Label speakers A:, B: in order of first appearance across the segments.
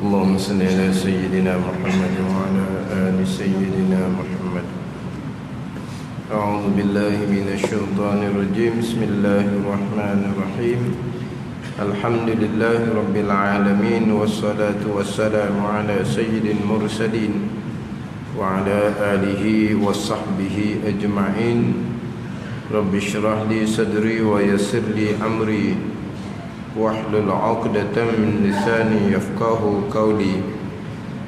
A: اللهم صل على سيدنا محمد وعلى آل سيدنا محمد. أعوذ بالله من الشيطان الرجيم. بسم الله الرحمن الرحيم. الحمد لله رب العالمين، والصلاة والسلام على سيد المرسلين وعلى آله وصحبه أجمعين. رب اشرح لي صدري ويسر لي أمري واحلل عقدة من لساني يفقه قولي.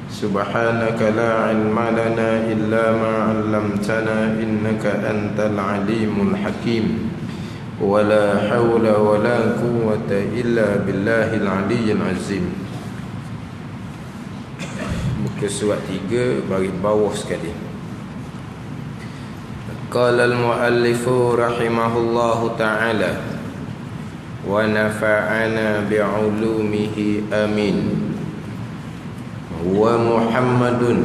A: سبحانك لا علم لنا إلا ما علمتنا إنك أنت العليم الحكيم. ولا حول ولا قوة إلا بالله العلي العظيم. Muka surat 3 bagi bawah sekali. Qala al-muallifu rahimahullahu ta'ala wa nafa'ana bi'ulumihi amin. Wa Muhammadun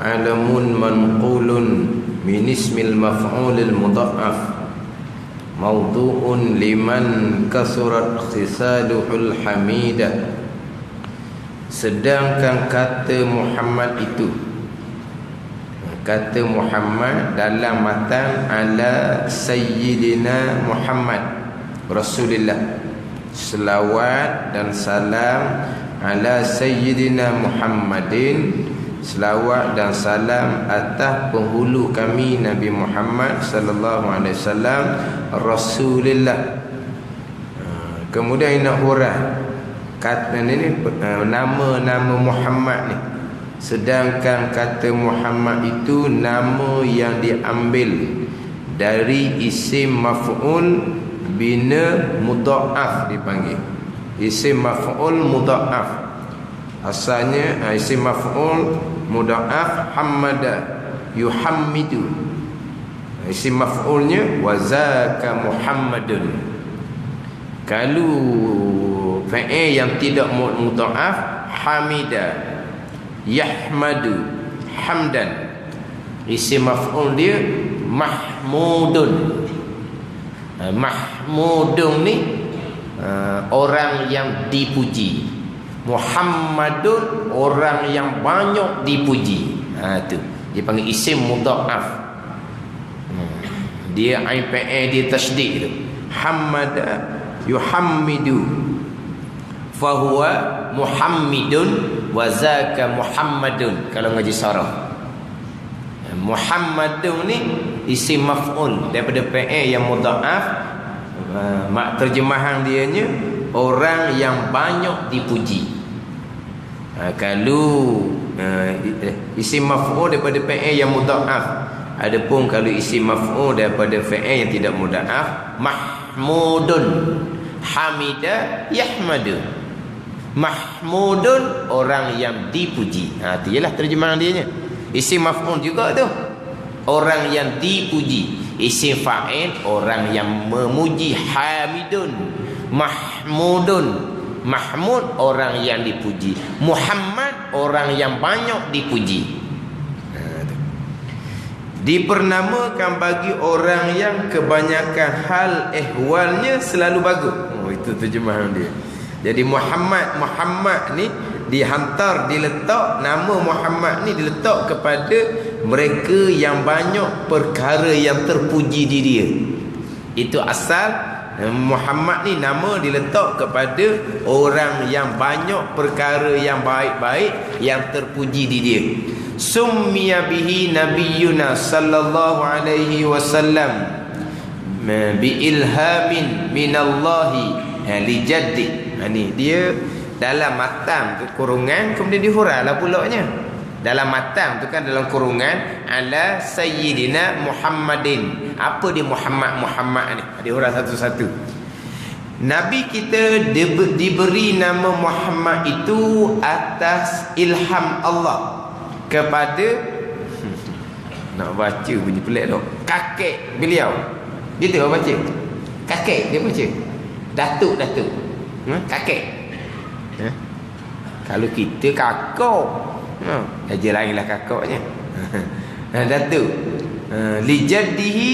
A: alamun manqulun min ismil maf'ulil mudha'af mawdu'un liman kasurat khisaluhul hamidah. Sedangkan kata Muhammad itu, kata Muhammad dalam matan ala Sayyidina Muhammad Rasulullah, selawat dan salam ala Sayyidina Muhammadin, selawat dan salam atas penghulu kami Nabi Muhammad sallallahu alaihi wasallam Rasulullah. Kemudian nak hurah kata ni nama-nama Muhammad ni. Sedangkan kata Muhammad itu nama yang diambil dari isim maf'ul bina mudha'af dipanggil. Isim maf'ul mudha'af. Asalnya isim maf'ul mudha'af hamada yuhammidu. Isim maf'ulnya wa zaka Muhammadun. Kalau fa'il yang tidak mudha'af hamida yahmadu hamdan. Isim maf'ul dia mahmudun. Mahmudun ni orang yang dipuji. Muhammadun orang yang banyak dipuji. Tu dia panggil isim mudha'af. Dia IPA dia tasydid tu. Hamada yuhammidu fahuwa muhammidun wa zaka muhammadun. Kalau ngaji sarah, Muhammadun ni isim maf'ul daripada fa'il yang mudha'af. Mak terjemahan dianya orang yang banyak dipuji. Kalau isim maf'ul daripada fa'il yang mudha'af. Adapun kalau isim maf'ul daripada fa'il yang tidak mudha'af, mahmudun hamida yahmadu. Mahmudun orang yang dipuji. Itu ialah terjemahan dianya. Isim maf'ul juga tu, orang yang dipuji. Isim fa'il orang yang memuji. Hamidun mahmudun. Mahmud orang yang dipuji. Muhammad orang yang banyak dipuji. Dipernamukan bagi orang yang kebanyakan hal ehwalnya selalu bagus. Itu terjemahan dia. Jadi Muhammad ni dihantar, diletak nama Muhammad ni diletak kepada mereka yang banyak perkara yang terpuji di dia. Itu asal Muhammad ni nama diletak kepada orang yang banyak perkara yang baik-baik yang terpuji di dia. Summiya bihi nabiyuna sallallahu alaihi wasallam bi ilhamin minallahi li jaddi. Ni dia dalam matan tu kurungan, kemudian dihurailah pulaknya. Dalam matan tu kan dalam kurungan ala Sayyidina Muhammadin. Apa dia Muhammad ni? Dihurai satu-satu. Nabi kita diberi nama Muhammad itu atas ilham Allah kepada nak baca bunyi pelik tu, kakek beliau. Gitu orang baca. Kakek dia baca. Datuk. Kakek. Kalau kita kakak, aja lainlah kakaknya. Datuk. Li jaddihi,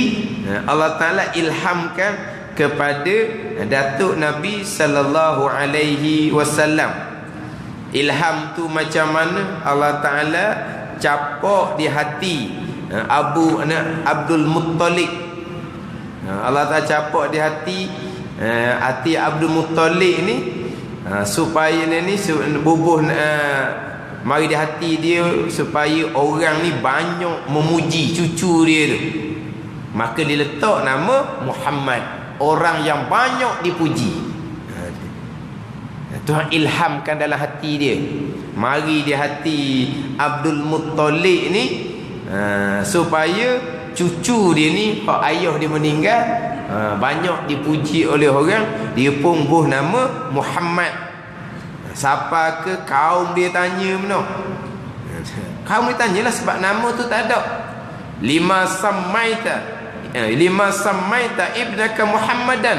A: Allah Taala ilhamkan kepada Datuk Nabi sallallahu alaihi wasallam Ilham tu macam mana? Allah Ta'ala capak di hati Abdul Muttalib. Allah Ta'ala capak di hati Abdul Muttalib ni, supaya ni bubuh mari di hati dia supaya orang ni banyak memuji cucu dia tu. Maka dia letak nama Muhammad, orang yang banyak dipuji. Tuhan ilhamkan dalam hati dia. Mari di hati Abdul Muttalib ni, supaya cucu dia ni, kalau ayah dia meninggal, banyak dipuji oleh orang. Dia pun buh nama Muhammad. Siapa ke kaum dia tanya mana? Kaum dia tanyalah sebab nama tu tak ada. Lima samaita ibnaka Muhammadan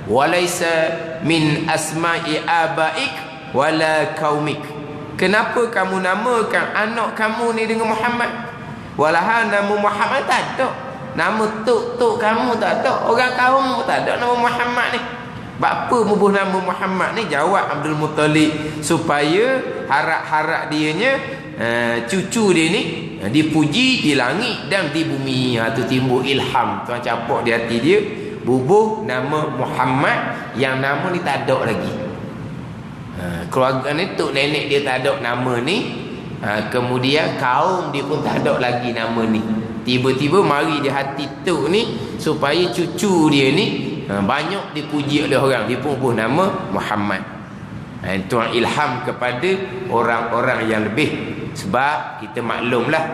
A: walaysa min asma'i abaik wala kaumik. Kenapa kamu namakan anak kamu ni dengan Muhammad? Walahan nama Muhammad tak ada. Nama tok kamu tak ada. Orang kaum pun tak ada nama Muhammad ni. Bapa mubuh nama Muhammad ni? Jawab Abdul Muttalib, supaya harap-harap dianya, cucu dia ni dipuji di langit dan di bumi. Tu timbul ilham. Tuan capak di hati dia, bubuh nama Muhammad, yang nama ni tak ada lagi. Keluarga ni, tok nenek dia tak ada nama ni. Kemudian kaum dia pun tak ada lagi nama ni. Tiba-tiba mari di hati tok ni, supaya cucu dia ni banyak dipuji oleh orang. Dia pun bubuh nama Muhammad. Tuan ilham kepada orang-orang yang lebih. Sebab kita maklumlah,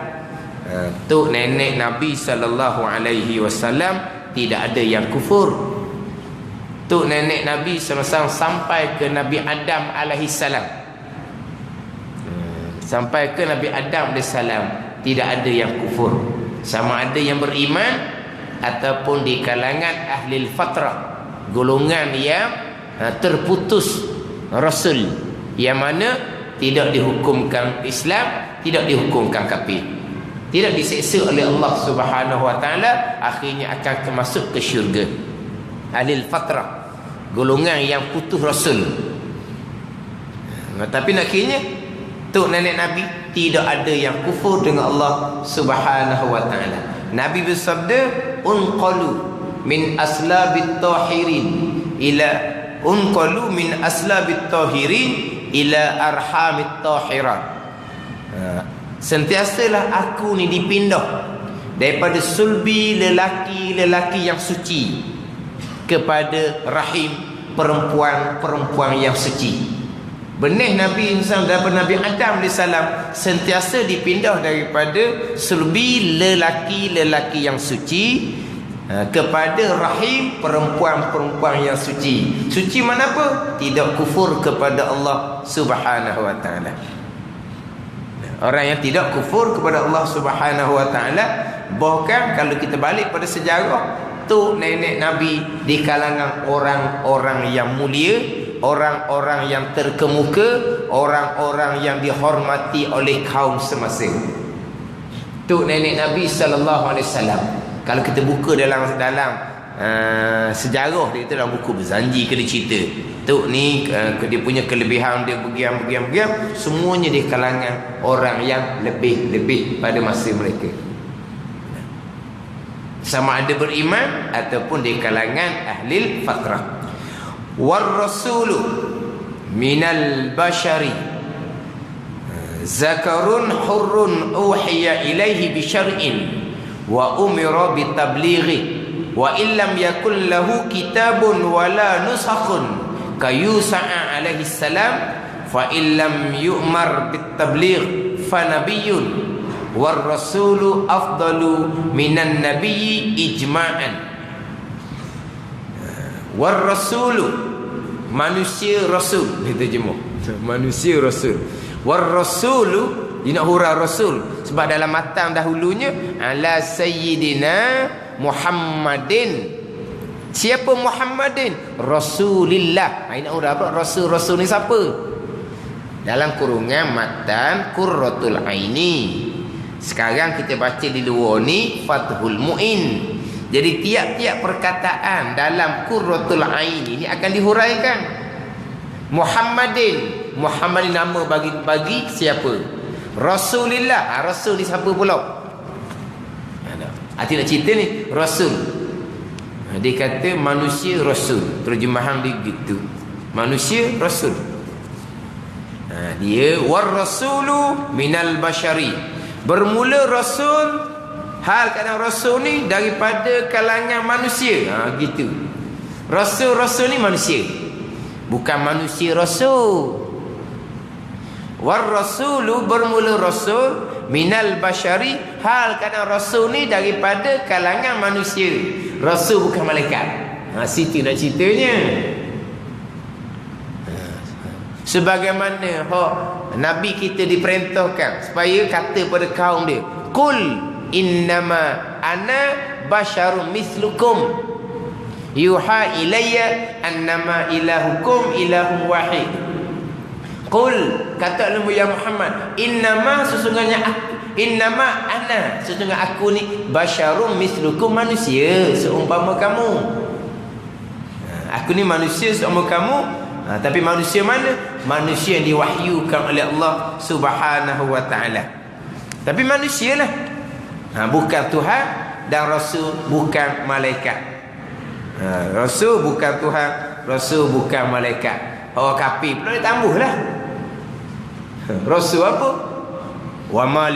A: tok nenek Nabi SAW tidak ada yang kufur. Tok nenek Nabi SAW sampai ke Nabi Adam alaihissalam, sampai ke Nabi Adam alaihissalam, tidak ada yang kufur. Sama ada yang beriman ataupun di kalangan ahli fatrah, golongan yang terputus Rasul, yang mana tidak dihukumkan Islam, tidak dihukumkan kafir, tidak diseksa oleh Allah Subhanahu Wa Taala, akhirnya akan masuk ke syurga. Ahli fatrah, golongan yang putus Rasul. Tapi akhirnya tok nenek Nabi tidak ada yang kufur dengan Allah Subhanahu Wa Taala. Nabi bersabda, unqalu min aslabit tahirin ila arhamit tahirat. Sentiasalah aku ni dipindah daripada sulbi lelaki-lelaki yang suci kepada rahim perempuan-perempuan yang suci. Benih Nabi Isa daripada Nabi Adam AS sentiasa dipindah daripada sulbi lelaki-lelaki yang suci kepada rahim perempuan-perempuan yang suci. Suci mana apa? Tidak kufur kepada Allah Subhanahu Wa Taala. Orang yang tidak kufur kepada Allah Subhanahu Wa Taala, bahkan kalau kita balik pada sejarah, tok nenek Nabi di kalangan orang-orang yang mulia, orang-orang yang terkemuka, orang-orang yang dihormati oleh kaum semasa. Tok nenek Nabi sallallahu alaihi wasallam, kalau kita buka dalam sejarah dia, dalam buku Berzanji ke, dia cerita tok ni dia punya kelebihan, dia begian, semuanya di kalangan orang yang lebih pada masa mereka, sama ada beriman ataupun di kalangan ahli fatrah. War rasulu minal bashari zakarun hurrun uhiya ilaihi bi syar'in wa umira bi tablighi wa illam yakul lahu kitabun wala nusakhun kayusa'a alaihi salam fa illam yu'mar bit tabligh fa nabiyyun war rasulu afdalu minan nabiyyi ijma'an. War rasulu, manusia rasul, diterjemah manusia rasul. War rasulu, dia nak hurau rasul sebab dalam matan dahulunya ala sayyidina Muhammadin. Siapa Muhammadin? Rasulillah. Ini nak hurau apa? Rasul ni siapa? Dalam kurungan matan Qurratul Aini. Sekarang kita baca di luar ni Fathul Mu'in. Jadi tiap-tiap perkataan dalam Qurratul Ain ini akan dihuraikan. Muhammadin. Muhammad nama bagi siapa? Rasulillah. Rasul ni siapa pula? Hati nak cerita ni Rasul. Dia kata manusia Rasul. Terjemahan dia gitu. Manusia Rasul. Dia war rasulu minal bashari. Bermula Rasul, hal kadang Rasul ni daripada kalangan manusia. Gitu. Rasul ni manusia, bukan manusia Rasul. War rasulu bermula Rasul minal bashari, hal kadang Rasul ni daripada kalangan manusia. Rasul bukan malaikat. Situ nak ceritanya. Sebagaimana Nabi kita diperintahkan supaya kata pada kaum dia, qul innama ana basyarum mislukum yuha ilayya annama ilahukum ilahun wahid. Qul, kata ya Muhammad, innama sesungguhnya aku, innama ana sesungguhnya aku ni basyarum mislukum, manusia seumpama kamu. Aku ni manusia seumpama kamu. Tapi manusia mana? Manusia yang diwahyukan oleh Allah Subhanahu wa ta'ala. Tapi manusia lah. Bukan Tuhan, dan Rasul bukan malaikat. Rasul bukan Tuhan, Rasul bukan malaikat. Orang kafir pula dia tambah lah. Rasul apa? Wa ma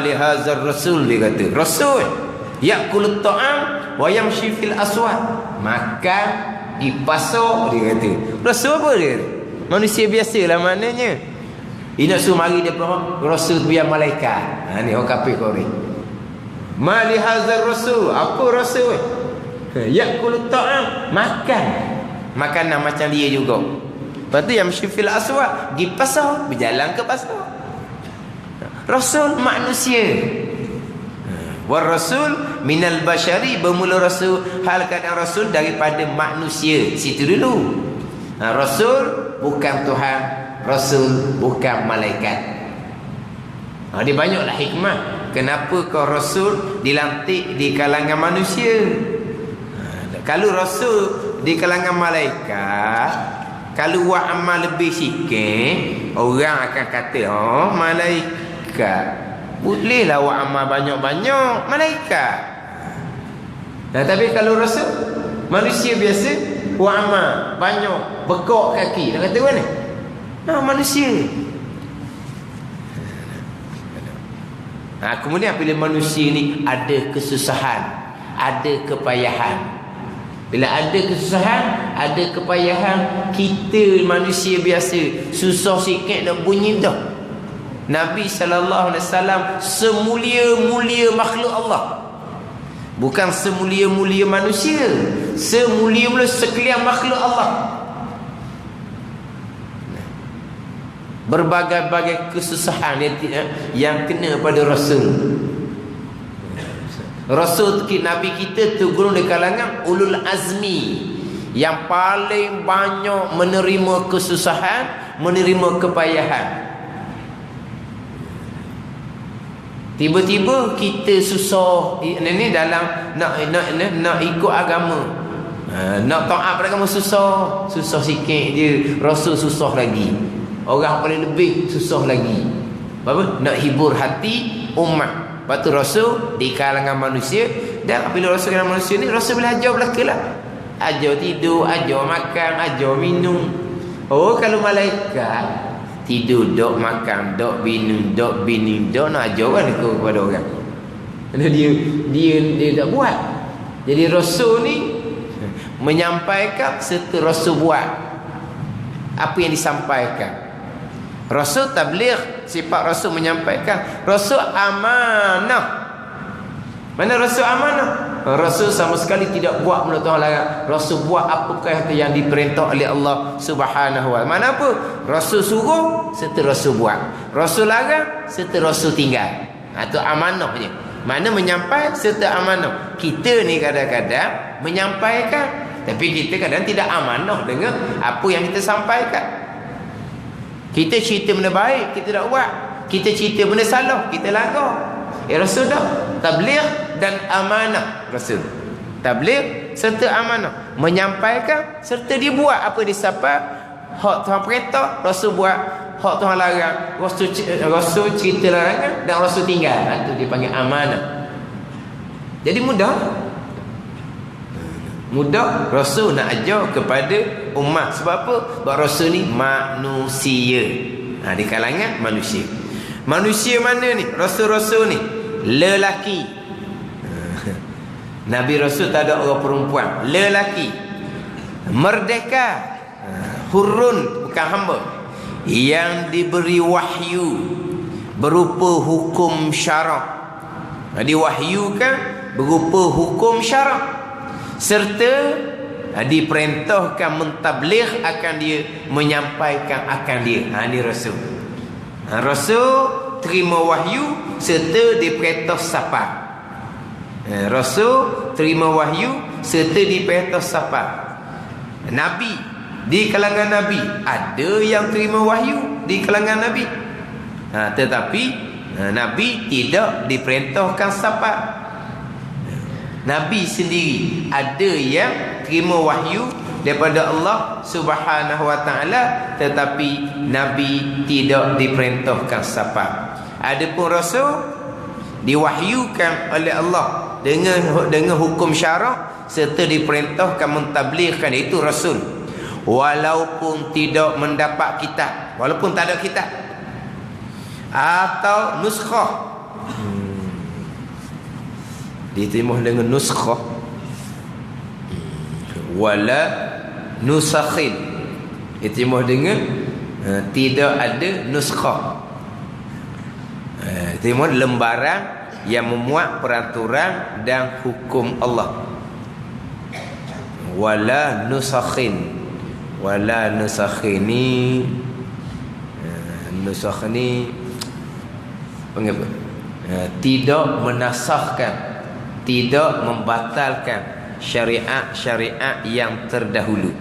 A: lihazar rasul, dia kata. Rasul ya'kulut ta'am wa yamshi fil aswaq. Makan di pasar, dia kata. Rasul apa dia? Manusia biasa lah maknanya. Dia nak suruh mari dia pun Rasul biar malaikat. Ni orang kafir kau ni. Ma li hadzal rasul, apa rasul? Ya'kul ta'am, makan. Makanan macam dia juga. Lepas tu yang syifil aswaq, pergi pasar, berjalan ke pasar. Rasul manusia. War rasul minal bashari, bermula Rasul, hal kadang Rasul daripada manusia. Situ dulu. Rasul bukan Tuhan, Rasul bukan malaikat. Dia banyaklah hikmah. Kenapa kau Rasul dilantik di kalangan manusia? Kalau Rasul di kalangan malaikat, kalau buat amal lebih sikit, orang akan kata, oh malaikat. Bolehlah buat amal banyak-banyak, malaikat. Tapi kalau Rasul, manusia biasa, buat amal banyak, bekok kaki, nak kata mana? Manusia. Kemudian bila manusia ni ada kesusahan, ada kepayahan. Bila ada kesusahan, ada kepayahan, kita manusia biasa susah sikit nak bunyi dah. Nabi SAW semulia-mulia makhluk Allah, bukan semulia-mulia manusia, semulia-mulia sekalian makhluk Allah. Berbagai-bagai kesusahan yang kena pada Rasul. Rasul Nabi kita tu guru di kalangan ulul azmi, yang paling banyak menerima kesusahan, menerima kepayahan. Tiba-tiba kita susah ni dalam nak ikut agama, nak taat pada agama, susah sikit je. Rasul susah lagi, orang paling lebih susah lagi. Apa? Nak hibur hati umat. Lepas tu Rasul di kalangan manusia. Dan bila Rasul kalangan manusia ni, Rasul boleh ajar belaka lah. Ajar tidur, ajar makan, ajar minum. Kalau malaikat tidur, dok makan, dok minum, dok nak ajar kan kepada orang. Dia tak buat. Jadi Rasul ni menyampaikan serta Rasul buat apa yang disampaikan. Rasul tabligh, sifat Rasul menyampaikan. Rasul amanah. Mana Rasul amanah? Rasul sama sekali tidak buat benda Tuhan larang. Rasul buat apakah yang diperintah oleh Allah Subhanahu wa ta'ala. Mana apa? Rasul suruh serta Rasul buat. Rasul larang serta Rasul tinggal. Itu amanah je. Mana menyampaikan serta amanah. Kita ni kadang-kadang menyampaikan, tapi kita kadang tidak amanah dengan apa yang kita sampaikan. Kita cerita benda baik, kita tak buat. Kita cerita benda salah, kita langgar. Rasul dah tabligh dan amanah. Rasul tabligh serta amanah, menyampaikan serta dia buat apa disampaikan. hak Tuhan perintah, Rasul buat. Hak Tuhan larang, Rasul cerita larangan dan Rasul tinggal. Itu dipanggil amanah. Jadi mudah Rasul nak ajar kepada umat. Sebab apa? Sebab Rasul ni manusia. Di kalangan manusia. Manusia mana ni? Rasul-rasul ni lelaki. Nabi Rasul tak ada orang perempuan. Lelaki. Merdeka. Hurun, bukan hamba. Yang diberi wahyu berupa hukum syarak. Diwahyukan berupa hukum syarak. Serta diperintahkan mentabligh akan dia, menyampaikan akan dia. Ini Rasul. Rasul terima wahyu serta diperintah sapa. Rasul terima wahyu serta diperintah sapa. Nabi, di kalangan Nabi ada yang terima wahyu di kalangan Nabi. Tetapi Nabi tidak diperintahkan sapa. Nabi sendiri ada yang terima wahyu daripada Allah Subhanahu wa taala, tetapi Nabi tidak diperintahkan sapa. Adapun Rasul diwahyukan oleh Allah dengan hukum syarak serta diperintahkan mentablighkan, itu Rasul. Walaupun tidak mendapat kitab, walaupun tak ada kitab atau nuskhah, diterima dengan nuskhah, wala nusakhin, diterima dengan tidak ada nuskhah, diterima lembaran yang memuat peraturan dan hukum Allah. Wala nusakhin, wala nusakhini, nusakhini apa? Tidak menasahkan, tidak membatalkan syariat-syariat yang terdahulu.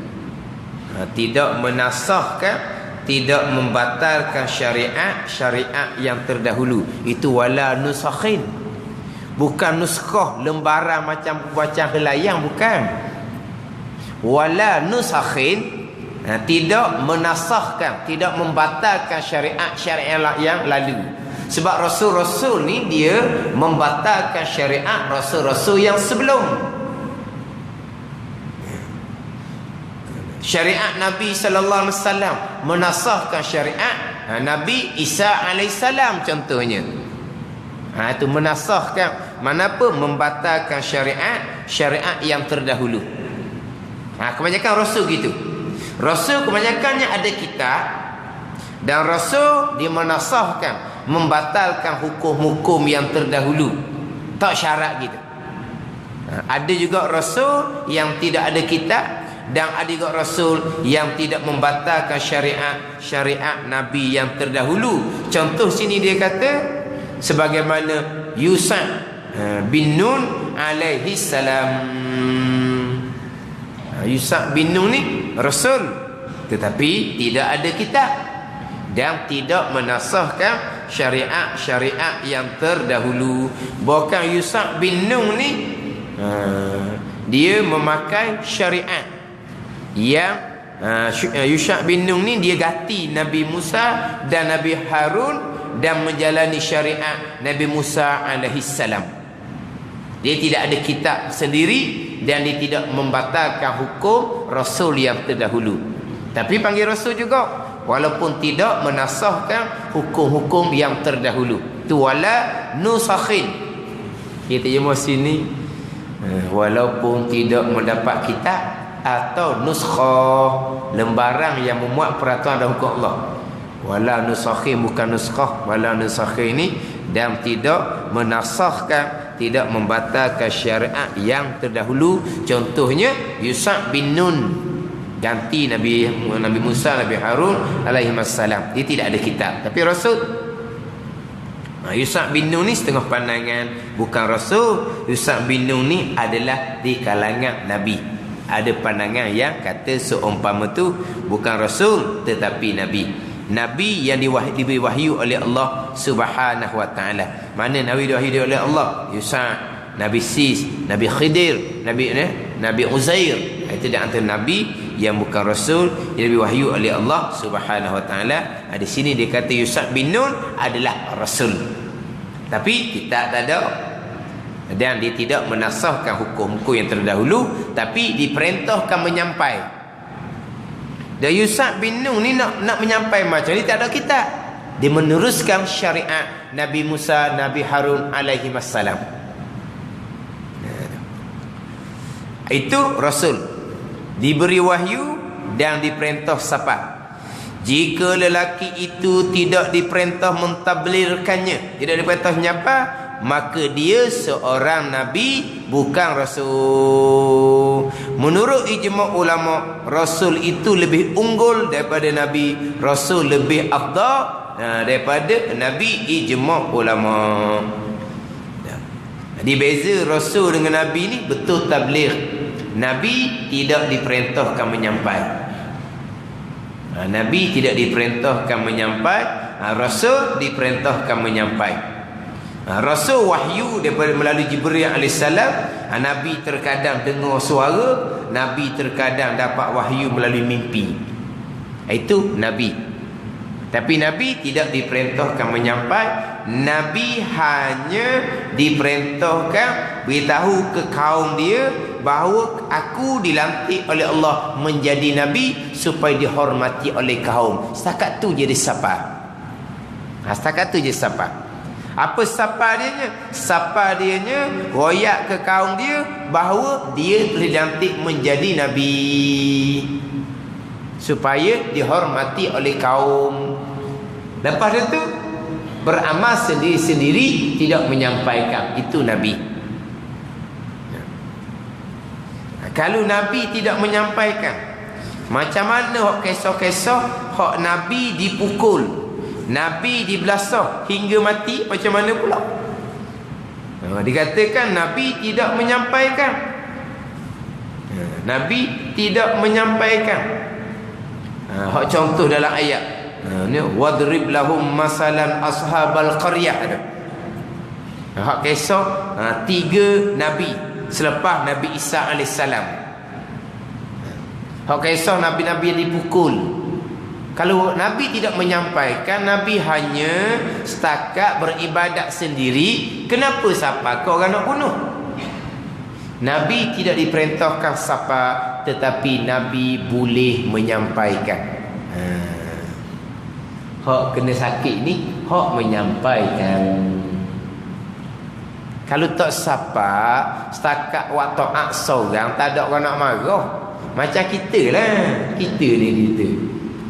A: Tidak menasahkan, tidak membatalkan syariat-syariat yang terdahulu. Itu wala nusakhin. Bukan nuskah lembaran macam bacaan helayang, bukan. Wala nusakhin, tidak menasahkan, tidak membatalkan syariat-syariat yang lalu. Sebab Rasul-Rasul ni dia membatalkan syariat Rasul-Rasul yang sebelum. Syariat Nabi sallallahu alaihi wasallam menasahkan syariat Nabi Isa alaihissalam contohnya. Itu menasahkan, manapa membatalkan syariat yang terdahulu. Kebanyakan Rasul gitu. Rasul kebanyakannya ada kitab, dan Rasul dia menasahkan, membatalkan hukum-hukum yang terdahulu, tak syarat gitu. Ada juga Rasul yang tidak ada kitab, dan ada juga Rasul yang tidak membatalkan syariat Nabi yang terdahulu. Contoh sini dia kata sebagaimana Yusuf bin Nun alaihi salam. Yusuf bin Nun ni Rasul, tetapi tidak ada kitab dan tidak menasahkan syariat-syariat yang terdahulu. Bahkan Yusuf bin Nun ni dia memakai syariat yang Yusuf bin Nun ni dia ganti Nabi Musa dan Nabi Harun dan menjalani syariat Nabi Musa alaihissalam. Dia tidak ada kitab sendiri dan dia tidak membatalkan hukum Rasul yang terdahulu, tapi panggil Rasul juga walaupun tidak menasahkan hukum-hukum yang terdahulu. Itu wala nusakhin. Kita jumpa sini walaupun tidak mendapat kitab atau nuskhah, lembaran yang memuat peraturan dan hukum Allah. Wala nusakhin, bukan nuskhah. Wala nusakhin ini dan tidak menasahkan, tidak membatalkan syariat yang terdahulu. Contohnya Yusuf bin Nun ganti Nabi Musa, Nabi Harun alaihi wassalam. Dia tidak ada kitab, tapi Rasul. Yusuf bin Nun ni setengah pandangan bukan Rasul. Yusuf bin Nun ni adalah di kalangan Nabi. Ada pandangan yang kata seumpama tu bukan Rasul tetapi Nabi. Nabi yang diberi wahyu oleh Allah Subhanahu wa taala. Mana Nabi diwahyu oleh Allah? Yusuf, Nabi Sis, Nabi Khidir, Nabi Uzair. Itu di antara nabi yang bukan rasul, yang diwahyu oleh Allah Subhanahu wa taala. Di sini dia kata Yusha bin Nun adalah rasul. Tapi kita tak ada, dan dia tidak menasahkan hukum-hukum yang terdahulu, tapi diperintahkan menyampai. Dan Yusha bin Nun ni nak menyampai macam ni, tak ada kitab. Dia meneruskan syariat Nabi Musa, Nabi Harun alaihi wassalam. Itu rasul, diberi wahyu dan diperintah siapa. Jika lelaki itu tidak diperintah mentablirkannya, tidak diperintah menyapa, maka dia seorang nabi, bukan rasul. Menurut ijma' ulama, rasul itu lebih unggul daripada nabi, rasul lebih afdal daripada nabi, ijma' ulama. Jadi beza rasul dengan nabi ni betul tabligh. Nabi tidak diperintahkan menyampai. Nabi tidak diperintahkan menyampai, rasul diperintahkan menyampai. Rasul wahyu daripada melalui Jibril alaihissalam. Nabi terkadang dengar suara, nabi terkadang dapat wahyu melalui mimpi. Itu nabi. Tapi nabi tidak diperintahkan menyampai. Nabi hanya diperintahkan beritahu ke kaum dia bahawa aku dilantik oleh Allah menjadi nabi supaya dihormati oleh kaum. Setakat tu je dia sapa. Setakat tu je sapa. Apa sapa dianya? Sapa dianya royak ke kaum dia bahawa dia dilantik menjadi nabi supaya dihormati oleh kaum. Lepas itu beramal sendiri-sendiri, tidak menyampaikan. Itu nabi. Kalau nabi tidak menyampaikan, macam mana hak kisah-kisah hak nabi dipukul, nabi dibelasah hingga mati, macam mana pula? Dikatakan nabi tidak menyampaikan. Nabi tidak menyampaikan. Hak contoh dalam ayat ni, wadrib lahum masalan ashabal qaryah. Hak kisah 3 nabi selepas Nabi Isa alaihissalam. Hak kisah nabi-nabi yang dipukul. Kalau nabi tidak menyampaikan, nabi hanya setakat beribadat sendiri, kenapa siapa kau orang nak bunuh? Nabi tidak diperintahkan siapa, tetapi nabi boleh menyampaikan. Hak kena sakit ni, hak menyampaikan. Kalau tak siapa, setakat waktu seorang, tak ada orang nak marah. Macam kita lah. Kita ni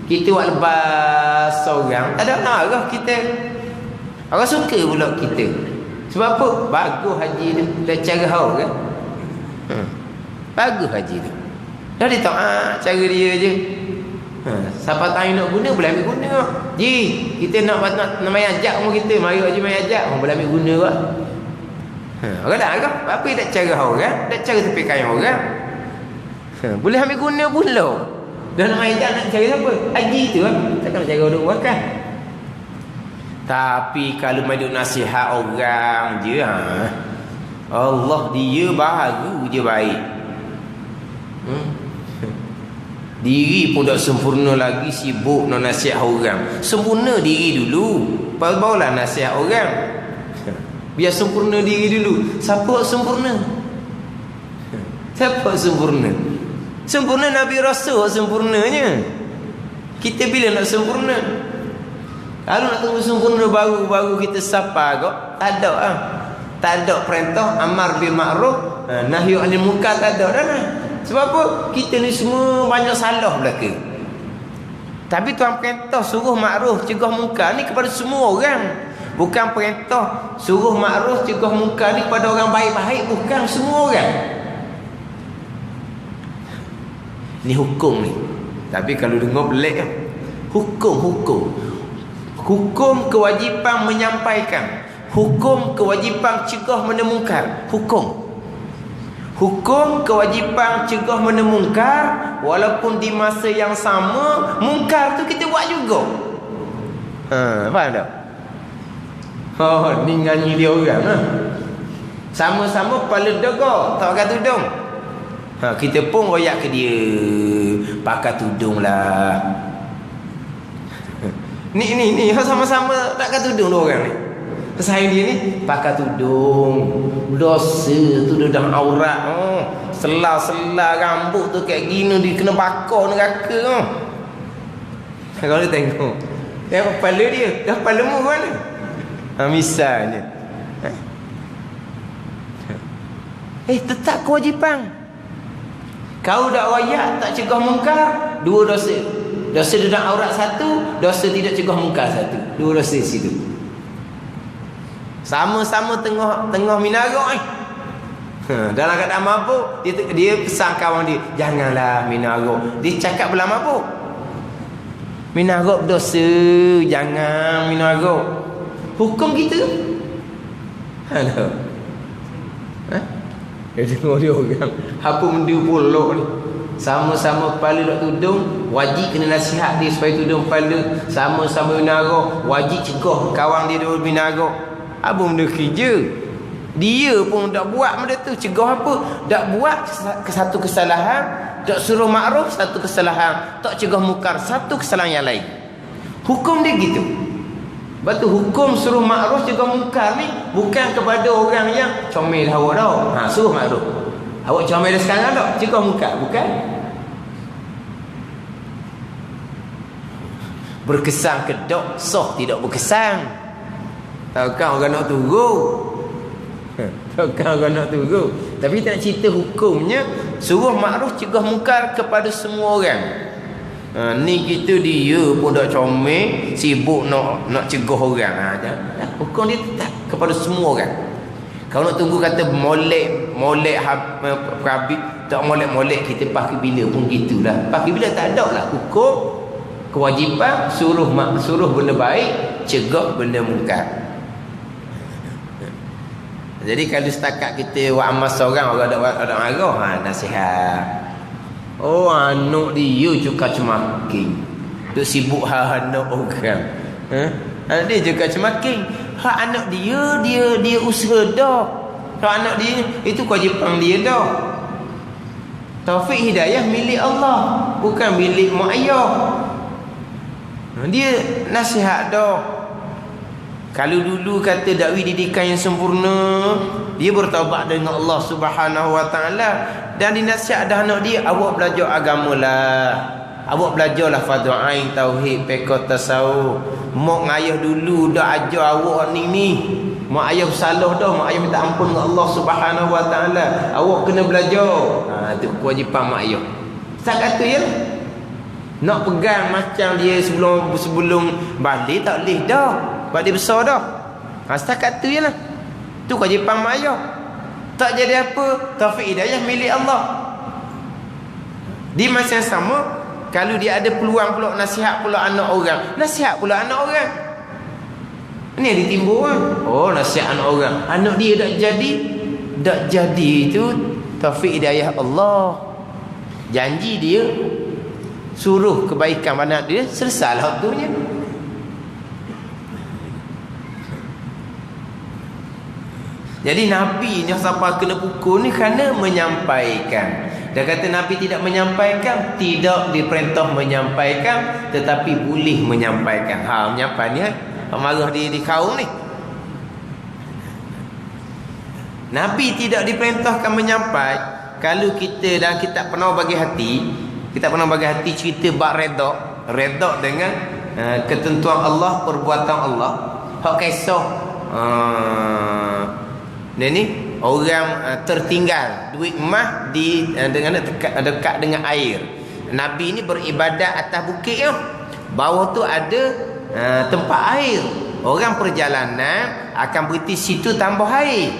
A: kita buat lepas seorang, tak ada nak marah kita. Orang suka pula kita. Sebab apa? Bagus haji tu. Dah cara hau kan? Bagus haji tu. Dah dia tahu cara dia je. Siapa tahu nak guna, boleh ambil guna. Ji, kita nak main ajak rumah kita, mari haji main ajak, boleh ambil guna lah. Orang dah agak apa tak cara orang, tak cara tepi kain orang. Boleh ambil guna pula. Dah nak main ajak, nak cari siapa? Haji tu lah. Takkan nak cari orang makan. Tapi kalau main duk nasihat orang je, Allah dia baru je baik. Diri pun tak sempurna lagi, sibuk nak nasihat orang. Sempurna diri dulu, barulah nasihat orang. Biar sempurna diri dulu. Siapa sempurna? Siapa sempurna? Sempurna Nabi Rasul sempurnanya. Kita bila nak sempurna? Kalau nak tunggu sempurna baru kita sapa kok, tak ada ah. Tak ada perintah amar bil ma'ruf, nahyu anil munkar, tak ada dah. Sebab apa? Kita ni semua banyak salah belaka. Tapi Tuhan perintah suruh makruf cegah munkar ni kepada semua orang. Bukan perintah suruh makruf cegah munkar ni kepada orang baik-baik, bukan semua orang. Ni hukum ni. Tapi kalau dengar pelik kan. Hukum kewajipan menyampaikan. Hukum kewajipan cegah menemungkar. Hukum kewajipan cegah menemungkar, walaupun di masa yang sama mungkar tu kita buat juga. Faham tak? Ni nyanyi dia orang. Sama-sama kepala daga, tak pakai tudung. Kita pun royak ke dia, pakai tudung lah. Ni sama-sama tak pakai tudung dua orang ni. Pesaing dia ni pakai tudung, dosa tu dah aurat. Selah-selah rambut tu kayak gini, dia kena bakar neraka. Kalau dia tengok kepala dia, dah kepala mu mana? Misalnya tetap kewajipan. Kau dak royak tak cegah mungkar, dua dosa. Dosa duduk aurat satu, dosa tidak cegah mungkar satu. Dua dosa situ. Sama-sama tengah minara dalam keadaan mabuk, dia pesan kawan dia, janganlah minara. Dia cakap belah mabuk, minara berdosa, jangan minara. Hukum kita dia tengok dia orang apa benda pulak ni. Sama-sama kepala dok tudung, wajib kena nasihat dia supaya tudung kepala. Sama-sama minara, wajib cegah kawan dia duduk minara. Apa benda kerja? Dia pun tak buat benda tu. Cegah apa? Tak buat satu kesalahan, tak suruh makruf satu kesalahan, tak cegah mungkar satu kesalahan yang lain. Hukum dia gitu. Sebab tu hukum suruh makruf cegah mungkar ni bukan kepada orang yang comel awak dah. Suruh makruf. Awak comel dah sekarang tak? Cegah mungkar, bukan? Berkesan ke dok, soh tidak berkesan. Takkan orang nak tunggu. Takkan orang nak tunggu. Tapi tak cerita hukumnya suruh makruf cegah mungkar kepada semua orang. Ni kita dia pun dah comel, sibuk nak cegah orang. Hukum dia tetap kepada semua orang. Kalau nak tunggu kata molek perabit, tak molek kita pakai bila pun gitulah. Pakai bila tak ada lah hukum kewajipan suruh benda baik, cegah benda mungkar. Jadi kalau setakat kita buat amal seorang, orang ada marah, nasihat. Anak dia juga cemaking. Duk sibuk anak orang. Anak dia juga cemaking. Anak dia usaha dah. Anak dia itu kewajipan dia dah. Taufik hidayah milik Allah, bukan milik mak ayah. Dia nasihat dah. Kalau dulu kata dakwi didikan yang sempurna, dia bertaubat dengan Allah Subhanahu Wa Taala dan dinasihat dah anak dia, awak belajar agamalah. Awak belajarlah fardu ain, tauhid, fiqh, tasawuf. Mak ayah dulu dah ajar awak ni. Mak ayah salah dah, mak ayah minta ampun dengan Allah Subhanahu Wa Taala. Awak kena belajar. Itu kewajipan mak ayah. Tak kata ya. Nak pegang macam dia sebelum balik tak boleh dah. Sebab dia besar dah. Setakat tu je lah. Tu kewajipan mak ayah. Tak jadi apa, taufik hidayah milik Allah. Di masa yang sama, kalau dia ada peluang pula nasihat pula anak orang, nasihat pula anak orang. Ni yang ditimbul kan. Nasihat anak orang. Anak dia tak jadi itu taufik hidayah Allah. Janji dia suruh kebaikan pada anak dia, selesailah waktunya. Jadi Nabi yang siapa kena pukul ni kerana menyampaikan. Dia kata Nabi tidak menyampaikan, tidak diperintah menyampaikan, tetapi boleh menyampaikan. Menyampaikan ni marah di kaum ni. Nabi tidak diperintahkan menyampaikan. Kalau kita dan kita pernah bagi hati, cerita bab redha dengan ketentuan Allah, perbuatan Allah. Hak kisah ni orang tertinggal duit emas dengan dekat dengan air. Nabi ni beribadat atas bukit ya. Bawah tu ada tempat air. Orang perjalanan akan berhenti situ tambah air.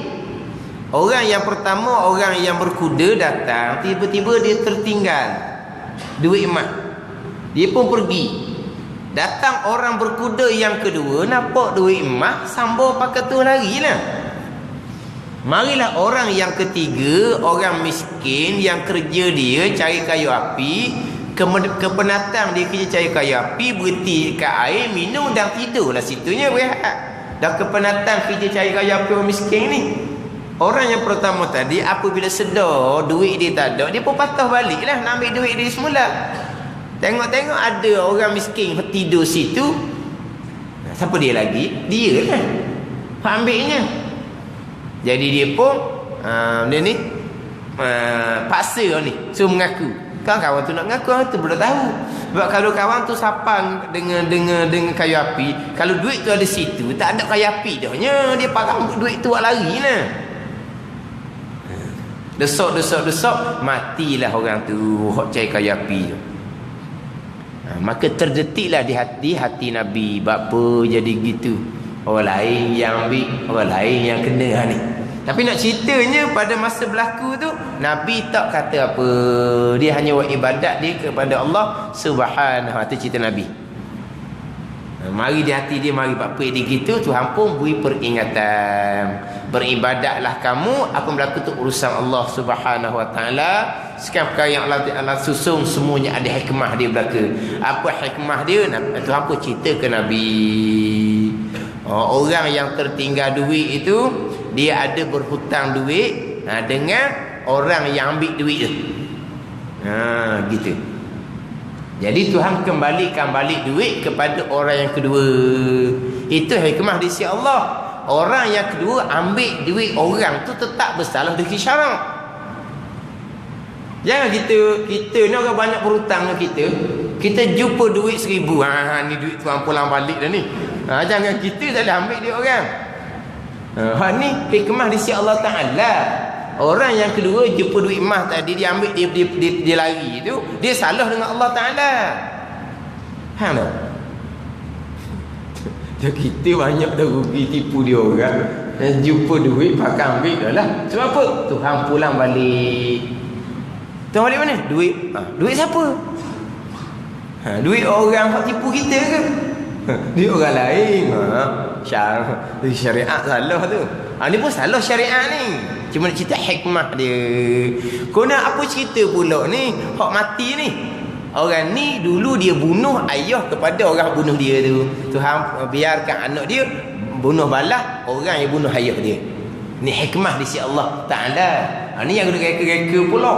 A: Orang yang pertama, orang yang berkuda datang, tiba-tiba dia tertinggal duit emas. Dia pun pergi. Datang orang berkuda yang kedua, nampak duit emas, sambung pakai tu lari lah. Marilah orang yang ketiga, orang miskin yang kerja dia cari kayu api, kepenatang dia kerja cari kayu api, berhenti kat air, minum dan tidurlah situnya berehat. Dah kepenatang kerja cari kayu api orang miskin ni. Orang yang pertama tadi, apabila sedar duit dia tak ada, dia pun patah balik lah nak ambil duit dia semula. Tengok-tengok ada orang miskin tidur situ, siapa dia lagi? Dia lah ambilnya. Jadi dia pun dia ni paksa ni, suruh mengaku. Kan kawan tu nak mengaku, tu belum tahu. Sebab kalau kawan tu sapang dengan kayu api, kalau duit tu ada situ, tak ada kayu api dahnya, dia parang duit tu lari lah. Desok, matilah orang tu hok cari kayu api tu. Maka terdetiklah di hati Nabi, bapa jadi gitu. Orang lain yang ambil, orang lain yang kena ni. Tapi nak ceritanya pada masa berlaku tu, Nabi tak kata apa. Dia hanya buat ibadat dia kepada Allah Subhanahu wa taala. Cerita Nabi. Mari di hati dia, mari bapa dia gitu, Tuhan pun beri peringatan. Beribadatlah kamu, apa berlaku tu urusan Allah Subhanahu wa taala. Sekarang perkara yang Allah susun semuanya ada hikmah dia berlaku. Apa hikmah dia? Tuhan pun cerita ke Nabi. Orang yang tertinggal duit itu, dia ada berhutang duit dengan orang yang ambil duit tu. Gitu. Jadi Tuhan kembalikan balik duit kepada orang yang kedua. Itu hikmah di sisi Allah. Orang yang kedua ambil duit orang tu tetap bersalah dari syarak. Jangan kita ni orang banyak berhutang dengan kita jumpa duit 1,000. Ni duit Tuhan pulang balik dah ni. Jangan kita tak boleh ambil duit orang. Ni hikmah di sisi Allah Ta'ala. Orang yang kedua jumpa duit emas tadi, dia ambil, dia lari tu, dia salah dengan Allah Ta'ala. Faham tak? Kita banyak dah rugi tipu dia orang. Jumpa duit pakai ambil dah lah. Sebab apa? Tuhan pulang balik. Tuhan balik mana? Duit siapa? Duit orang yang tipu kita ke? Duit orang lain. Syariat salah tu. Ni pun salah syariat ni. Cuma nak cerita hikmah dia. Kau nak apa cerita pula ni? Hak mati ni. Orang ni dulu dia bunuh ayah kepada orang bunuh dia tu. Tuhan biarkan anak dia bunuh balas orang yang bunuh ayah dia. Ni hikmah di sisi Allah Ta'ala. Ni yang kena reka-reka pula.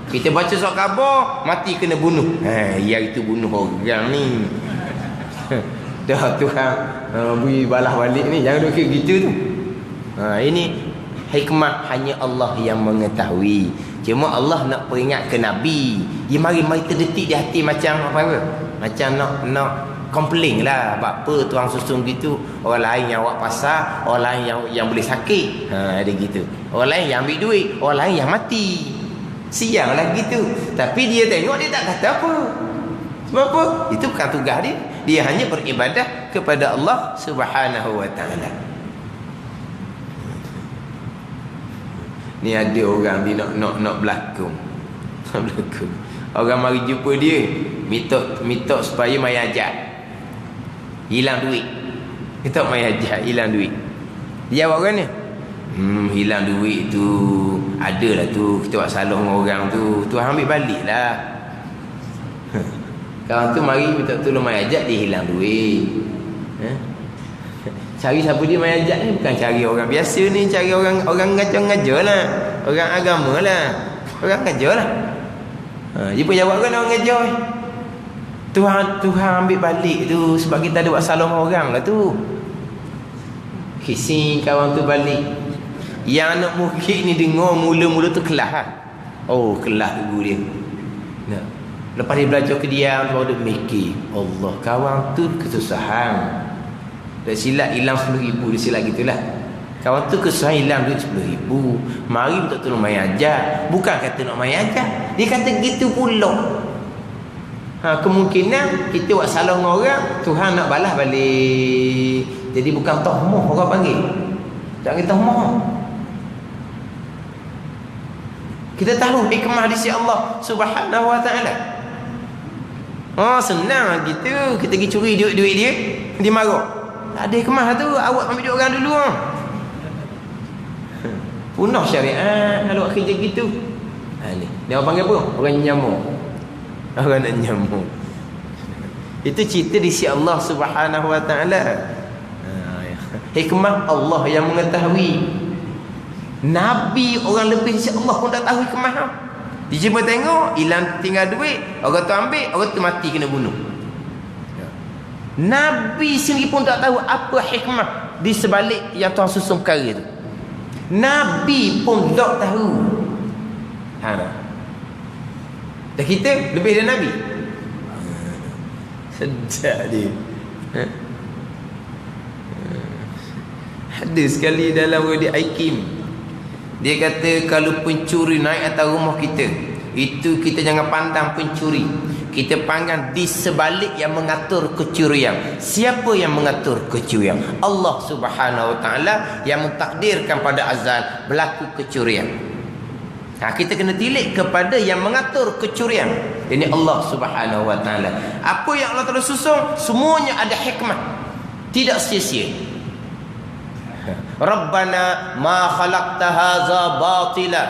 A: Kita baca surat khabar, mati kena bunuh. Yang itu bunuh orang ni. Dah Tuhan beri balas balik ni. Jangan duk kira gitu tu. Ini hikmah hanya Allah yang mengetahui. Cuma Allah nak peringat ke Nabi. Dia mari terdetik di hati macam apa? Macam nak komplain lah. Apa tuang susun gitu. Orang lain yang awak pasar, orang lain yang boleh sakit. Ada gitu. Orang lain yang ambil duit, orang lain yang mati. Siang lah gitu. Tapi dia tengok, dia tak kata apa. Sebab apa? Itu bukan tugas dia. Dia hanya beribadah kepada Allah Subhanahu wa taala. Ni ada orang dia nak berlakon. Orang mari jumpa dia, minta supaya mai ajak. Hilang duit. Kita mai ajak hilang duit. Dia jawab kan ni? Hilang duit tu adalah tu, kita buat salah dengan orang tu. Tuhan ambil baliklah. Kawan tu mari minta tolong mai ajak, dia hilang duit. Cari siapa dia mai ajak ni? Bukan cari orang biasa ni, cari orang ngajar lah. Orang agama lah. Orang ngajar lah. Dia pun jawab kan orang ngajar. Tuhan ambil balik tu sebab kita ada buat salah dengan orang lah tu. Kising kawan tu balik. Yang anak murid ni dengar mula-mula tu kelas lah. Kelas guru dia. Lepas dia belajar ke dia, baru dia mikir, Allah, kawan tu kesusahan. Dah silap hilang 10,000, dia silap gitulah. Kawan tu kesusahan hilang duit 10,000. Mari minta tolong mai ajak. Bukan kata nak mai ajak, dia kata gitu pula. Kemungkinan kita buat salah dengan orang, Tuhan nak balas balik. Jadi bukan tahmah orang panggil. Tak kata tahmah. Kita tahu hikmah di sisi Allah Subhanahu wa taala. Senang gitu. Kita pergi curi duit dia, dia marah. Tak ada hikmah tu, awak ambil duit orang dulu. Punah syariat kalau kerja gitu. Ni dia orang panggil apa? Orang nyamuk. Orang nak nyamuk. Itu cerita di sisi Allah Subhanahu wa taala. Hikmah Allah yang mengetahui. Nabi orang lebih si Allah pun tak tahu hikmah. Dia cuma tengok hilang tinggal duit, orang tu ambil, orang tu mati kena bunuh. Nabi sendiri pun tak tahu apa hikmah di sebalik yang Tuhan susun perkara tu. Nabi pun tak tahu. Dan kita lebih dari Nabi. Sedap dia. Ada sekali dalam Wadi Aikim, dia kata kalau pencuri naik atas rumah kita, itu kita jangan pandang pencuri, kita pandang di sebalik yang mengatur kecurian. Siapa yang mengatur kecurian? Allah Subhanahu Wa Taala yang mentakdirkan pada azal berlaku kecurian. Kita kena tilik kepada yang mengatur kecurian. Ini Allah Subhanahu Wa Taala. Apa yang Allah Taala susun, semuanya ada hikmah, tidak sia-sia. Rabbana ma khalaqta hadza batila.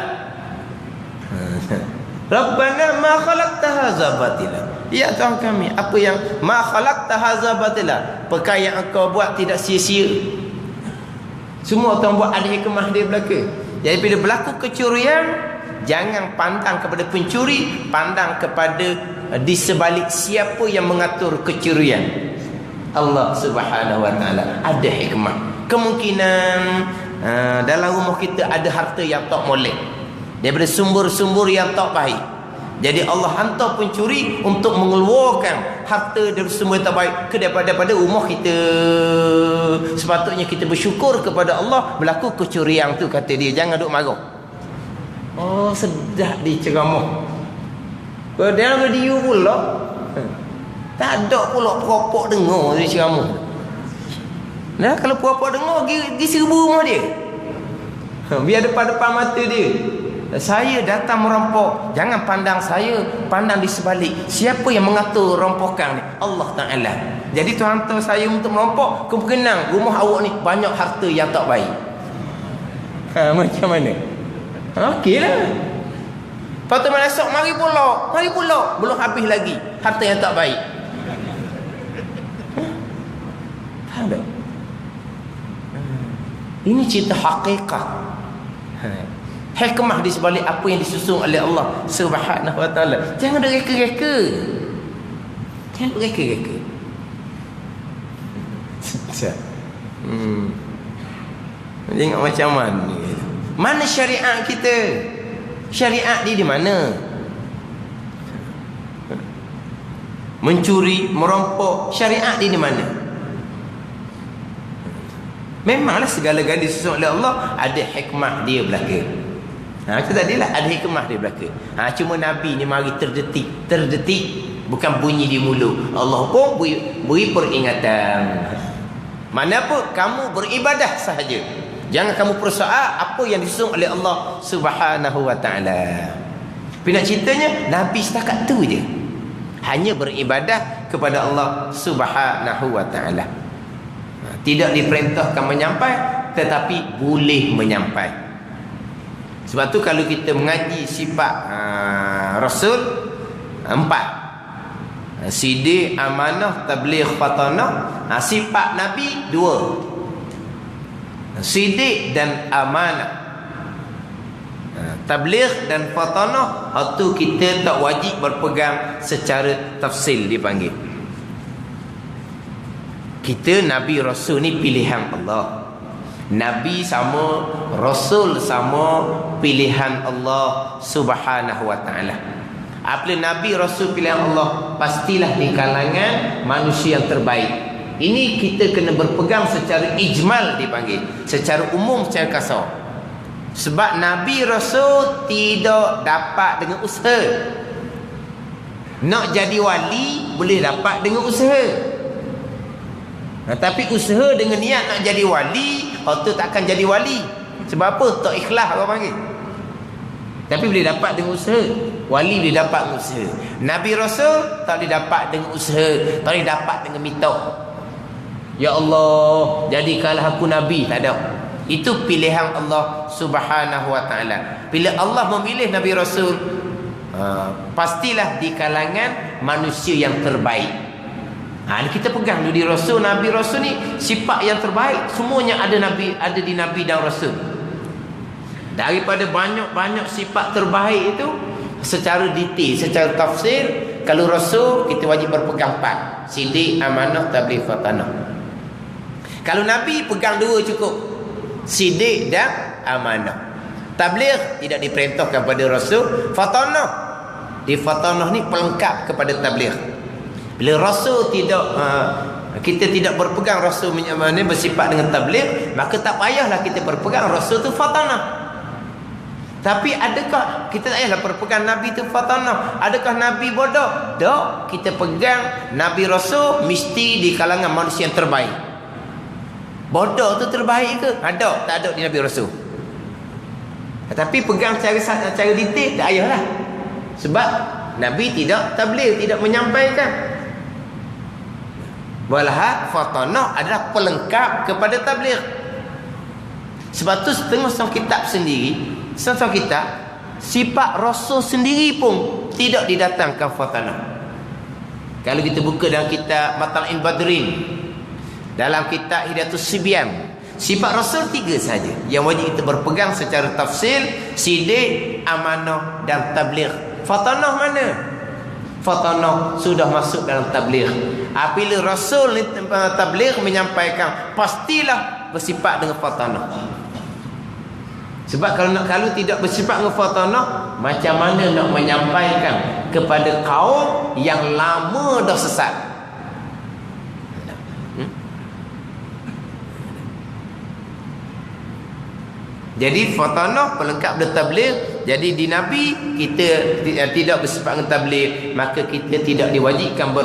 A: Rabbana ma khalaqta hadza batila. Ya Tuhan kami, apa yang ma khalaqta hadza batila, perkara yang engkau buat tidak sia-sia. Semua Tuhan buat ada hikmah dia belaka. Jadi bila berlaku kecurian, jangan pandang kepada pencuri, pandang kepada di sebalik siapa yang mengatur kecurian. Allah Subhanahu Wa Taala ada hikmah. Kemungkinan dalam rumah kita ada harta yang tak molek, daripada sumber-sumber yang tak baik. Jadi Allah hantar pencuri untuk mengeluarkan harta dari sumber yang tak baik ke daripada rumah kita. Sepatutnya kita bersyukur kepada Allah berlaku kecurian tu, kata dia. Jangan duk marah. Oh, sedap dia ceramah. Dalam radio pula tak ada pula peropok dengar dia ceramah. Nah, kalau puak-puak dengar, pergi serbu rumah dia. Biar depan-depan mata dia. Saya datang merampok. Jangan pandang saya, pandang di sebalik. Siapa yang mengatur rompokan ni? Allah Ta'ala. Jadi Tuhan hantar saya untuk merampok, kemungkinan rumah awak ni banyak harta yang tak baik. Macam mana? Okeylah. Lepas tu malam esok, mari pula. Belum habis lagi harta yang tak baik. Faham tak? Ini cerita hakikat. Hikmah di sebalik apa yang disusun oleh Allah Subhanahu Wa Taala. Jangan reka-reka. Jangan reka-reka. Tengok macam mana. Mana syariat kita? Syariat di mana? Mencuri, merampok, syariat di mana? Memanglah segala-galanya disusun oleh Allah ada hikmah dia belaka. Itu tadilah ada hikmah dia belaka. Cuma Nabi ni mari terdetik, bukan bunyi di mulut. Allah pun beri peringatan. Mana apa kamu beribadah sahaja. Jangan kamu persoal apa yang disusun oleh Allah Subhanahu Wa Taala. Tapi nak ceritanya Nabi setakat tu je. Hanya beribadah kepada Allah Subhanahu Wa Taala. Tidak diperintahkan menyampai, tetapi boleh menyampai. Sebab tu kalau kita mengaji sifat Rasul 4, sidik, amanah, tabligh, fatanah. Sifat Nabi 2, sidik dan amanah. Tabligh dan fatanah, itu kita tak wajib berpegang secara tafsil dipanggil. Kita Nabi Rasul ni pilihan Allah. Nabi sama, Rasul sama, pilihan Allah Subhanahu Wa Taala. Apabila Nabi Rasul pilihan Allah, pastilah di kalangan manusia yang terbaik. Ini kita kena berpegang secara ijmal dipanggil, secara umum, secara kasar. Sebab Nabi Rasul tidak dapat dengan usaha. Nak jadi wali boleh dapat dengan usaha. Tapi usaha dengan niat nak jadi wali, tu takkan jadi wali. Sebab apa? Tak ikhlas orang panggil. Tapi boleh dapat dengan usaha. Wali boleh dapat dengan usaha. Nabi Rasul tak boleh dapat dengan usaha, tak boleh dapat dengan minta. Ya Allah, jadikanlah aku Nabi. Tak ada. Itu pilihan Allah Subhanahu Wa Taala. Bila Allah memilih Nabi Rasul, pastilah di kalangan manusia yang terbaik. Kita pegang dulu di Rasul. Nabi Rasul ni sifat yang terbaik. Semuanya ada di Nabi dan Rasul. Daripada banyak-banyak sifat terbaik itu, secara detail, secara tafsir, kalau Rasul kita wajib berpegang 4. Sidik, amanah, tabligh, fatanah. Kalau Nabi pegang 2 cukup. Sidik dan amanah. Tabligh tidak diperintahkan pada Rasul. Fatanah, di fatanah ni pelengkap kepada tabligh. Bila Rasul tidak kita tidak berpegang Rasul bersifat dengan tabligh, maka tak payahlah kita berpegang Rasul tu fatanah. Tapi adakah kita tak payahlah berpegang Nabi tu fatanah? Adakah Nabi bodoh? Tak. Kita pegang Nabi Rasul mesti di kalangan manusia yang terbaik. Bodoh tu terbaik ke? Ada, tak ada di Nabi Rasul. Tapi pegang cara detail tak payahlah. Sebab Nabi tidak tabligh, tidak menyampaikan. Walhal fatanah adalah pelengkap kepada tabligh. Sebab tu setengah kitab sendiri, setengah kitab sifat Rasul sendiri pun tidak didatangkan fatanah. Kalau kita buka dalam kitab Matal'il Badrin, dalam kitab Hidayatus Sibyan, sifat Rasul 3 saja yang wajib kita berpegang secara tafsil: sidik, amanah dan tabligh. Fatanah mana? Fatanah sudah masuk dalam tabligh. Apabila Rasul ni tabligh menyampaikan, pastilah bersifat dengan fatanah. Sebab kalau tidak bersifat dengan fatanah, macam mana nak menyampaikan kepada kaum yang lama dah sesat? Jadi fatanah pelengkap dengan tabligh. Jadi di Nabi kita tidak bersifat dengan tabligh, maka kita tidak diwajibkan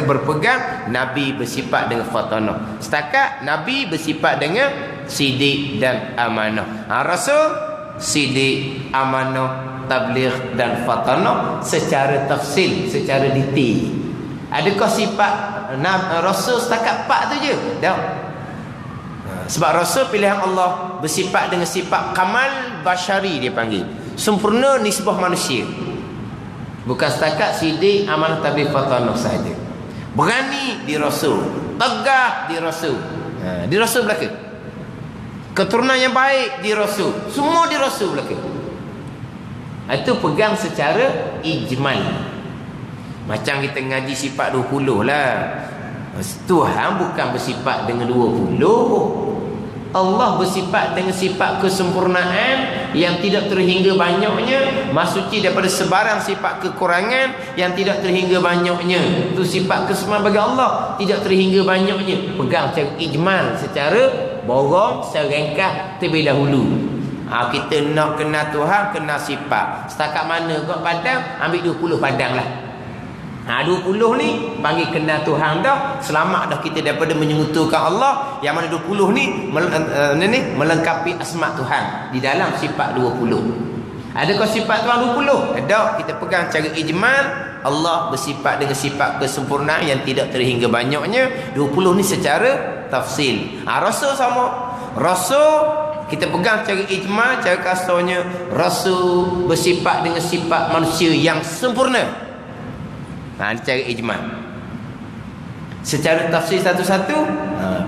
A: berpegang Nabi bersifat dengan fatanah. Setakat Nabi bersifat dengan sidik dan amanah. Rasul sidik, amanah, tabligh dan fatanah secara tafsil, secara detail. Adakah sifat Rasul setakat 4 tu je? Tak. Sebab Rasul pilihan Allah bersifat dengan sifat kamal basyari, dia panggil sempurna nisbah manusia. Bukan setakat sidik, amanah, tabligh, fatanah sahaja. Berani di Rasul, tegak di Rasul. Di Rasul belaka. Keturunan yang baik di Rasul, semua di Rasul belaka. Itu pegang secara ijmal. Macam kita ngaji sifat 20 lah. Tuhan bukan bersifat dengan 20. Allah bersifat dengan sifat kesempurnaan yang tidak terhingga banyaknya, maksudnya daripada sebarang sifat kekurangan yang tidak terhingga banyaknya. Itu sifat kesempurnaan bagi Allah, tidak terhingga banyaknya. Pegang secara ijmal, secara borong, secara ringkas terlebih dahulu. Kita nak kenal Tuhan, kenal sifat. Setakat mana kot padang, ambil 20 padang lah. 20 ni panggil kenal Tuhan dah, selamat dah kita daripada menyengutukan Allah. Yang mana 20 ni melengkapi asma Tuhan di dalam sifat 20. Adakah sifat Tuhan 20? Ada. Kita pegang cara ijmal. Allah bersifat dengan sifat kesempurnaan yang tidak terhingga banyaknya. 20 ni secara tafsil. Rasul sama. Rasul kita pegang cara ijmal, cara kasarnya Rasul bersifat dengan sifat manusia yang sempurna. Cara ijmal. Secara tafsir satu-satu,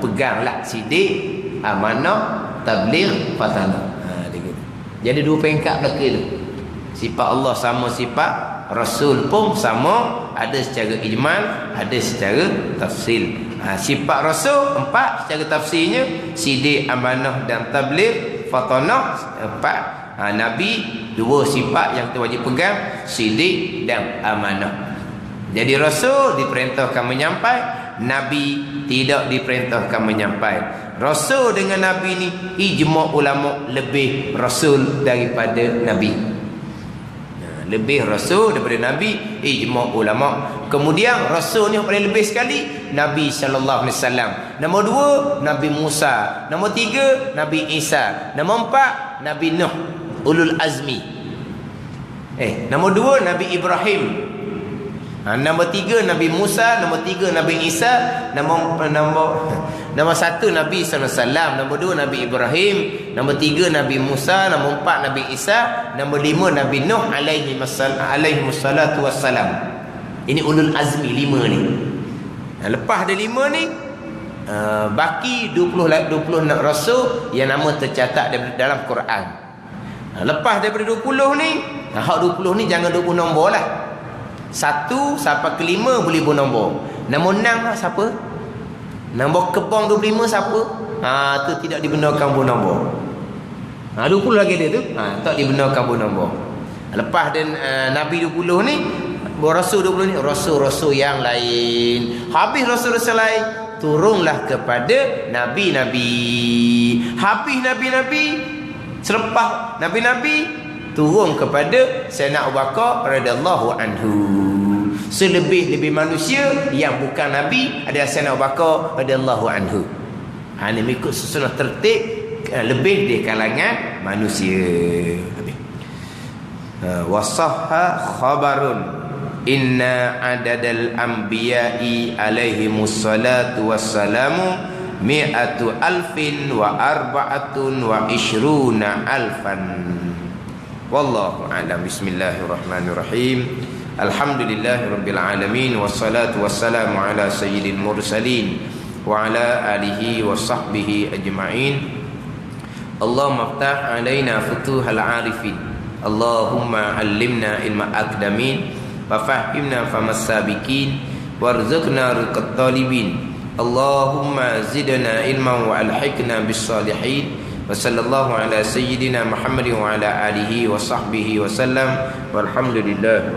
A: peganglah sidik, amanah, tabligh, fatanah. Jadi 2 peringkat belaka tu. Sifat Allah sama sifat Rasul pun sama, ada secara ijmal, ada secara tafsil. Sifat Rasul 4 secara tafsirnya: sidik, amanah dan tabligh, fatanah 4. Nabi 2 sifat yang kita wajib pegang: sidik dan amanah. Jadi Rasul diperintahkan menyampai, Nabi tidak diperintahkan menyampai. Rasul dengan Nabi ni ijma' ulama lebih Rasul daripada Nabi. Lebih Rasul daripada Nabi, ijma' ulama. Kemudian Rasul ni yang paling lebih sekali Nabi SAW. Nombor 2 Nabi Musa. Nombor 3 Nabi Isa. Nombor 4 Nabi Nuh, ulul azmi. Nombor 2 Nabi Ibrahim. Nombor 3 Nabi Musa, nombor 3 Nabi Isa, nombor 1 Nabi SAW, nombor 2 Nabi Ibrahim, nombor 3 Nabi Musa, nombor 4 Nabi Isa, nombor 5 Nabi Nuh alaihi wassalatu wassalam. Ini ulul azmi 5 ni. Lepas ada 5 ni, baki 20 rasul yang nama tercatat dalam Quran. Lepas daripada 20 ni, hak 20 ni jangan 20 nombor lah. 1 sampai ke 5 boleh bernombor. Nombor 6 siapa? Nombor kebong 25 siapa? Tu tidak dibenarkan bernombor. 20 lagi dia tu. Tak dibenarkan bernombor. Lepas dan Nabi 20 ni, Rasul 20 ni, Rasul-Rasul yang lain. Habis Rasul-Rasul lain, turunlah kepada Nabi-Nabi. Habis Nabi-Nabi, selepas Nabi-Nabi, turun kepada Sayyidina Abu Bakar radhiyallahu anhu. Selebih-lebih manusia yang bukan Nabi adalah Sayyidina Abu Bakar radhiyallahu anhu. Ini mengikut susunan tertib lebih di kalangan manusia. Wasahha khabarun inna adadal anbiya'i alaihimus salatu wassalamu mi'atu alfin wa arba'atun wa ishruna alfan. Wallahu a'lam. Bismillahirrahmanirrahim. Alhamdulillahirabbil alamin wassalatu wassalamu ala sayyidil mursalin wa ala alihi wa sahbihi ajma'in. Allahumma iftah alaina futuhal arifin. Allahumma allimna ilma aqdamin wa fahimna famas sabiqin warzuqna rizqat talibin. Allahumma zidna ilman wa alhiqna bis salihin. Wa sallallahu ala sayyidina Muhammadin wa ala alihi wa sahbihi wa sallam. Walhamdulillah.